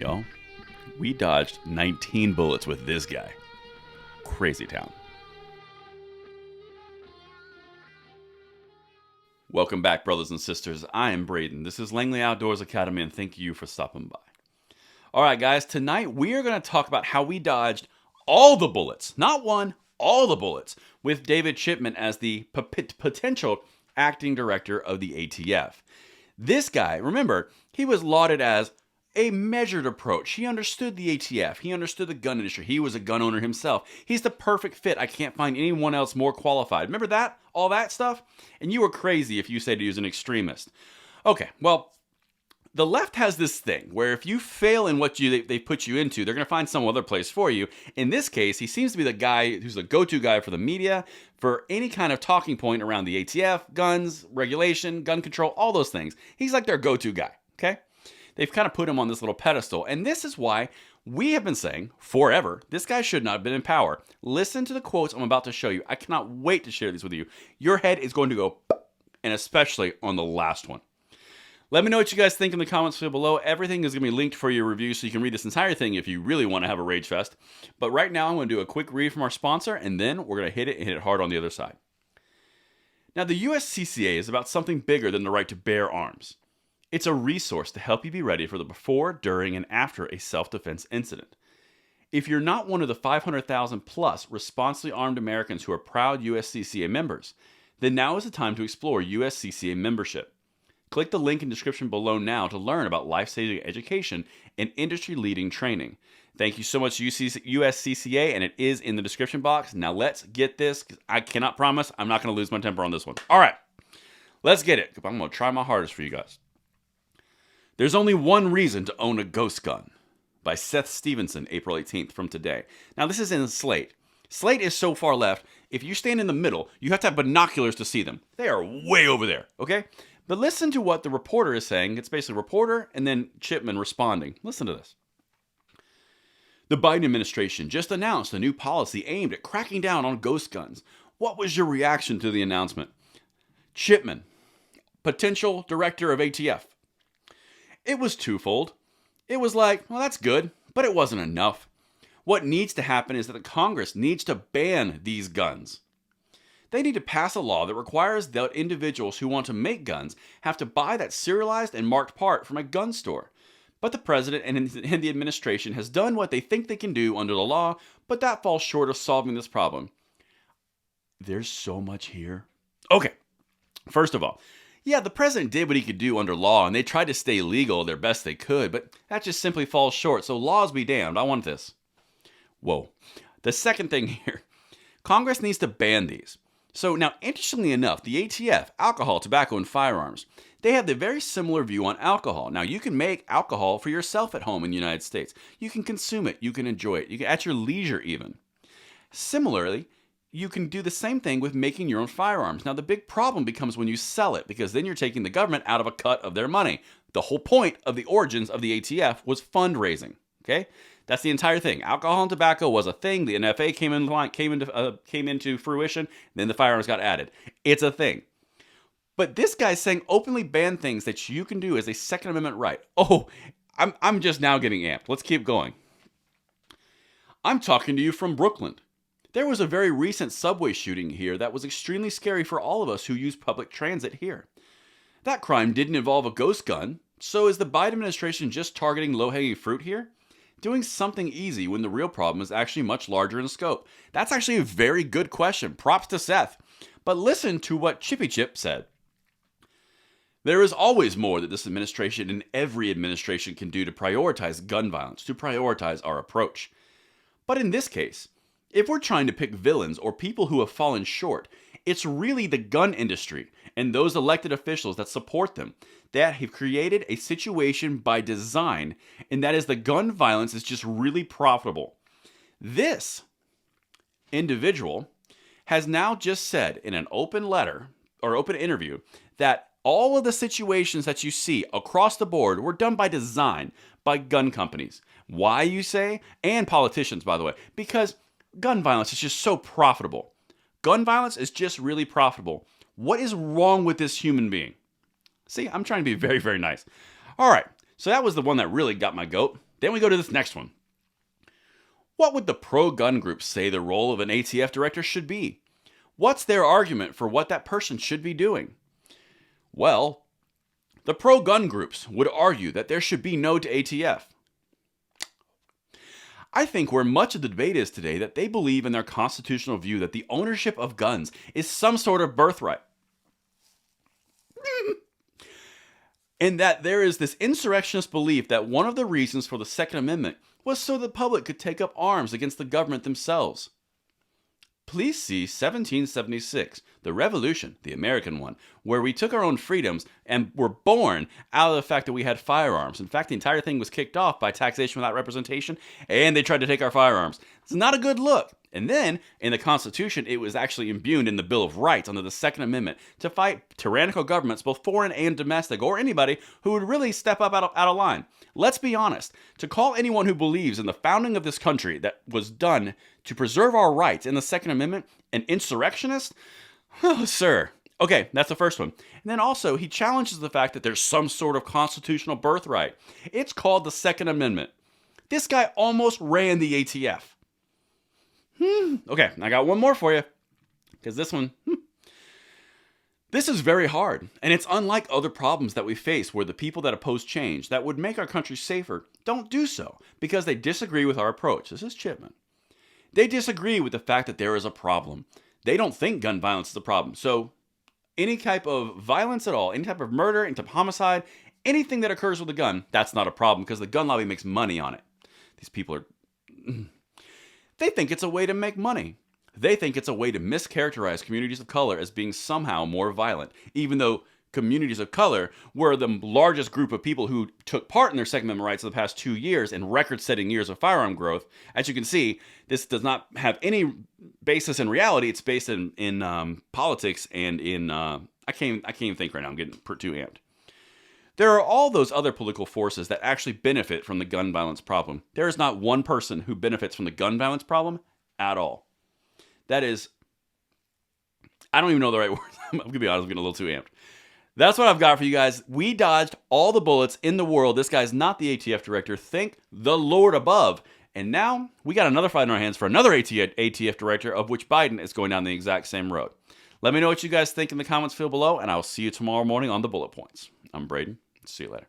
Y'all, we dodged 19 bullets with this guy. Crazy town. Welcome back, brothers and sisters. I am Braden. This is Langley Outdoors Academy, and thank you for stopping by. All right, guys, tonight we are going to talk about how we dodged all the bullets, not one, all the bullets, with David Chipman as the potential acting director of the ATF. This guy, remember, he was lauded as a measured approach. He understood the ATF. He understood the gun industry. He was a gun owner himself. He's the perfect fit. I can't find anyone else more qualified. Remember that? All that stuff? And you were crazy if you said he was an extremist. Okay, well, the left has this thing where if you fail in what they put you into, they're going to find some other place for you. In this case, he seems to be the guy who's the go-to guy for the media, for any kind of talking point around the ATF, guns, regulation, gun control, all those things. He's like their go-to guy, okay? They've kind of put him on this little pedestal. And this is why we have been saying forever, this guy should not have been in power. Listen to the quotes I'm about to show you. I cannot wait to share these with you. Your head is going to go, and especially on the last one. Let me know what you guys think in the comments below. Everything is going to be linked for your review, so you can read this entire thing if you really want to have a rage fest. But right now, I'm going to do a quick read from our sponsor, and then we're going to hit it and hit it hard on the other side. Now, the USCCA is about something bigger than the right to bear arms. It's a resource to help you be ready for the before, during, and after a self-defense incident. If you're not one of the 500,000 plus responsibly armed Americans who are proud USCCA members, then now is the time to explore USCCA membership. Click the link in the description below now to learn about life-saving education and industry-leading training. Thank you so much, USCCA, and it is in the description box. Now let's get this. I cannot promise I'm not going to lose my temper on this one. All right, let's get it. I'm going to try my hardest for you guys. There's only one reason to own a ghost gun, by Seth Stevenson, April 18th, from Today. Now, this is in Slate. Slate is so far left, if you stand in the middle, you have to have binoculars to see them. They are way over there, okay? But listen to what the reporter is saying. It's basically reporter and then Chipman responding. Listen to this. The Biden administration just announced a new policy aimed at cracking down on ghost guns. What was your reaction to the announcement? Chipman, potential director of ATF. It was twofold. It was like, well, that's good, but it wasn't enough. What needs to happen is that the Congress needs to ban these guns. They need to pass a law that requires that individuals who want to make guns have to buy that serialized and marked part from a gun store. But the president and the administration has done what they think they can do under the law, but that falls short of solving this problem. There's so much here. Okay, first of all, yeah, the president did what he could do under law, and they tried to stay legal their best they could, but that just simply falls short, so laws be damned. I want this. Whoa. The second thing here, Congress needs to ban these. So now, interestingly enough, the ATF, alcohol, tobacco, and firearms, they have the very similar view on alcohol. Now, you can make alcohol for yourself at home in the United States. You can consume it. You can enjoy it. You can, at your leisure even. Similarly, you can do the same thing with making your own firearms. Now, the big problem becomes when you sell it, because then you're taking the government out of a cut of their money. The whole point of the origins of the ATF was fundraising, okay? That's the entire thing. Alcohol and tobacco was a thing. The NFA came into fruition. Then the firearms got added. It's a thing. But this guy's saying openly ban things that you can do as a Second Amendment right. Oh, I'm just now getting amped. Let's keep going. I'm talking to you from Brooklyn. There was a very recent subway shooting here that was extremely scary for all of us who use public transit here. That crime didn't involve a ghost gun, so is the Biden administration just targeting low-hanging fruit here? Doing something easy when the real problem is actually much larger in scope? That's actually a very good question. Props to Seth. But listen to what Chippy Chip said. There is always more that this administration and every administration can do to prioritize gun violence, to prioritize our approach. But in this case, if we're trying to pick villains or people who have fallen short, it's really the gun industry and those elected officials that support them that have created a situation by design, and that is the gun violence is just really profitable. This individual has now just said in an open letter or open interview that all of the situations that you see across the board were done by design by gun companies. Why, you say? And politicians, by the way. Because gun violence is just so profitable. Gun violence is just really profitable. What is wrong with this human being? See, I'm trying to be very, very nice. All right, so that was the one that really got my goat. Then we go to this next one. What would the pro-gun groups say the role of an ATF director should be? What's their argument for what that person should be doing? Well, the pro-gun groups would argue that there should be no to ATF. I think where much of the debate is today that they believe in their constitutional view that the ownership of guns is some sort of birthright. And that there is this insurrectionist belief that one of the reasons for the Second Amendment was so the public could take up arms against the government themselves. Please see 1776, the Revolution, the American one, where we took our own freedoms and were born out of the fact that we had firearms. In fact, the entire thing was kicked off by taxation without representation, and they tried to take our firearms. It's not a good look. And then, in the Constitution, it was actually imbued in the Bill of Rights under the Second Amendment to fight tyrannical governments, both foreign and domestic, or anybody who would really step up out of line. Let's be honest. To call anyone who believes in the founding of this country that was done to preserve our rights in the Second Amendment an insurrectionist? Oh, sir. Okay, that's the first one. And then also, he challenges the fact that there's some sort of constitutional birthright. It's called the Second Amendment. This guy almost ran the ATF. Okay, I got one more for you. Because this one, this is very hard. And it's unlike other problems that we face where the people that oppose change that would make our country safer don't do so because they disagree with our approach. This is Chipman. They disagree with the fact that there is a problem. They don't think gun violence is a problem. So any type of violence at all, any type of murder, any type of homicide, anything that occurs with a gun, that's not a problem because the gun lobby makes money on it. These people are... They think it's a way to make money. They think it's a way to mischaracterize communities of color as being somehow more violent, even though communities of color were the largest group of people who took part in their Second Amendment rights in the past 2 years in record-setting years of firearm growth. As you can see, this does not have any basis in reality. It's based in politics and in... I can't even think right now. I'm getting too amped. There are all those other political forces that actually benefit from the gun violence problem. There is not one person who benefits from the gun violence problem at all. That is... I don't even know the right word. I'm going to be honest, I'm getting a little too amped. That's what I've got for you guys. We dodged all the bullets in the world. This guy's not the ATF director. Thank the Lord above. And now we got another fight in our hands for another ATF director, of which Biden is going down the exact same road. Let me know what you guys think in the comments field below, and I'll see you tomorrow morning on the Bullet Points. I'm Braden. See you later.